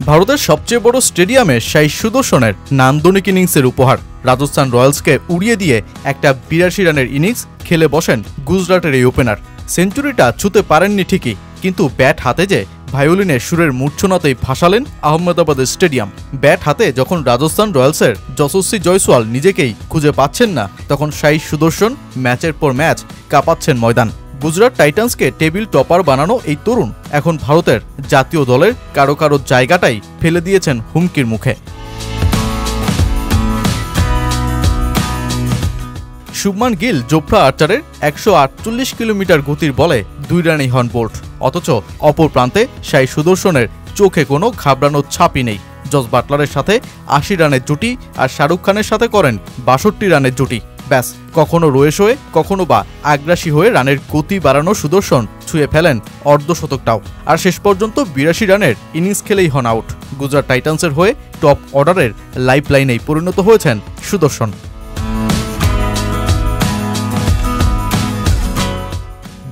ভারতের সবচেয়ে বড় স্টেডিয়ামে শাই সুদর্শনের নান্দনিক ইনিংসের উপহার। রাজস্থান রয়্যালসকে উড়িয়ে দিয়ে একটা ৮২ রানের ইনিংস খেলে বসেন গুজরাটের এই ওপেনার। সেঞ্চুরিটা ছুঁতে পারেননি ঠিকই, কিন্তু ব্যাট হাতে যে ভায়োলিনের সুরের মূর্ছনাতেই ভাসালেন আহমেদাবাদের স্টেডিয়াম। ব্যাট হাতে যখন রাজস্থান রয়্যালসের যশস্বী জয়সওয়াল নিজেকেই খুঁজে পাচ্ছেন না, তখন শাই সুদর্শন ম্যাচের পর ম্যাচ কাঁপাচ্ছেন ময়দান। গুজরাট টাইটান্সকে টেবিল টপার বানানো এই তরুণ এখন ভারতের জাতীয় দলের কারো কারো জায়গাটাই ফেলে দিয়েছেন হুমকির মুখে। শুভমান গিল জোফরা আর্চারের ১৪৮ কিলোমিটার গতির বলে ২ রানেই হন বোল্ট। অথচ অপর প্রান্তে শাই সুদর্শনের চোখে কোনো ঘাবড়ানোর ছাপই নেই। জস বাটলারের সাথে ৮০ রানের জুটি আর শাহরুখ খানের সাথে করেন ৬২ রানের জুটি। ব্যাস, কখনো রয়েস হয়ে কখনো বা আগ্রাসী হয়ে রানের গতি বাড়ানো সুদর্শন ছুঁয়ে ফেলেন অর্ধশতকটাও। আর শেষ পর্যন্ত ৮২ রানের ইনিংস খেলেই হন আউট। গুজরাট টাইটান্সের হয়ে টপ অর্ডারের লাইফ লাইনেই পরিণত হয়েছেন সুদর্শন।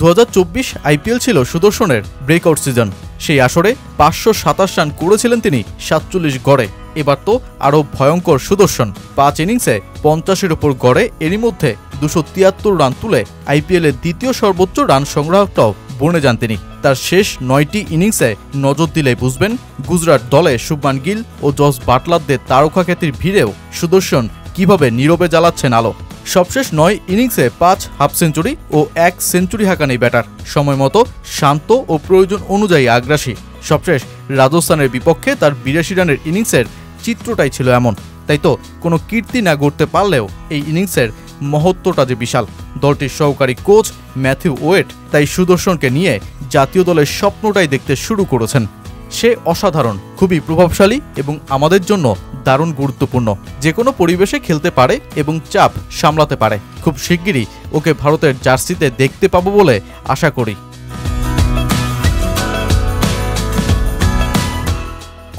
২০২৪ আইপিএল ছিল সুদর্শনের ব্রেকআউট সিজন। সেই আসরে ৫২৭ রান করেছিলেন তিনি ৪৭ গড়ে। এবার তো আরও ভয়ঙ্কর সুদর্শন। ৫ ইনিংসে ৫০-এর ওপর গড়ে, এরই মধ্যে ২৭৩ রান তুলে আইপিএলের দ্বিতীয় সর্বোচ্চ রান সংগ্রাহকটাও বনে যান তিনি। তার শেষ ৯টি ইনিংসে নজর দিলেই বুঝবেন গুজরাট দলে শুভমান গিল ও জস বাটলারদের তারকা খ্যাতির ভিড়েও সুদর্শন কিভাবে নীরবে জ্বালাচ্ছেন আলো। সবশেষ ৯ ইনিংসে ৫ হাফ সেঞ্চুরি ও ১ সেঞ্চুরি হাঁকান এই ব্যাটার। সময় মতো শান্ত ও প্রয়োজন অনুযায়ী আগ্রাসী। সবশেষ রাজস্থানের বিপক্ষে তার ৮২ রানের ইনিংসের চিত্রটাই ছিল এমন। তাই তো কোনো কীর্তি না গড়তে পারলেও এই ইনিংসের মহত্বটা যে বিশাল। দলটির সহকারী কোচ ম্যাথিউ ওয়েট তাই সুদর্শনকে নিয়ে জাতীয় দলের স্বপ্নটাই দেখতে শুরু করেছেন। সে অসাধারণ, খুবই প্রভাবশালী এবং আমাদের জন্য দারুণ গুরুত্বপূর্ণ। যে কোনো পরিবেশে খেলতে পারে এবং চাপ সামলাতে পারে। খুব শিগগিরই ওকে ভারতের জার্সিতে দেখতে পাবো বলে আশা করি।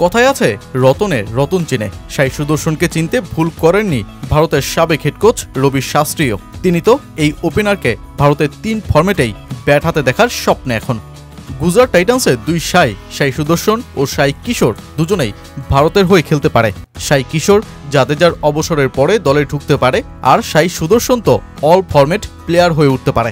কথায় আছে রতনে রতন চিনে। শাই সুদর্শনকে চিনতে ভুল করেননি ভারতের সাবেক হেড কোচ রবি শাস্ত্রীও। তিনি তো এই ওপেনারকে ভারতের ৩ ফরম্যাটেই ব্যাট হাতে দেখার স্বপ্নে এখন। গুজরাট টাইটান্সের ২ শাই সুদর্শন ও শাই কিশোর দুজনেই ভারতের হয়ে খেলতে পারে। শাই কিশোর জাদেজার অবসরের পরে দলে ঢুকতে পারে, আর শাই সুদর্শন তো অল ফরম্যাট প্লেয়ার হয়ে উঠতে পারে।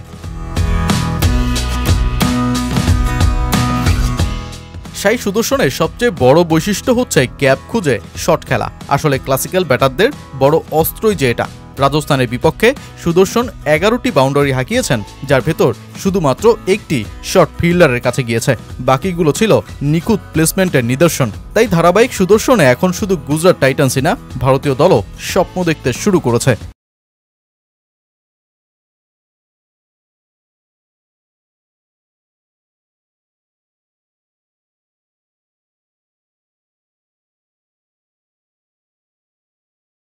শাই সুদর্শনের সবচেয়ে বড় বৈশিষ্ট্য হচ্ছে গ্যাপ খুঁজে শট খেলা। আসলে ক্লাসিক্যাল ব্যাটারদের বড় অস্ত্রই যে এটা। রাজস্থানের বিপক্ষে সুদর্শন ১১টি বাউন্ডারি হাঁকিয়েছেন, যার ভেতর শুধুমাত্র একটি শট ফিল্ডারের কাছে গিয়েছে। বাকিগুলো ছিল নিখুঁত প্লেসমেন্টের নিদর্শন। তাই ধারাবাহিক সুদর্শনে এখন শুধু গুজরাট টাইটান্সই না, ভারতীয় দলও স্বপ্ন দেখতে শুরু করেছে।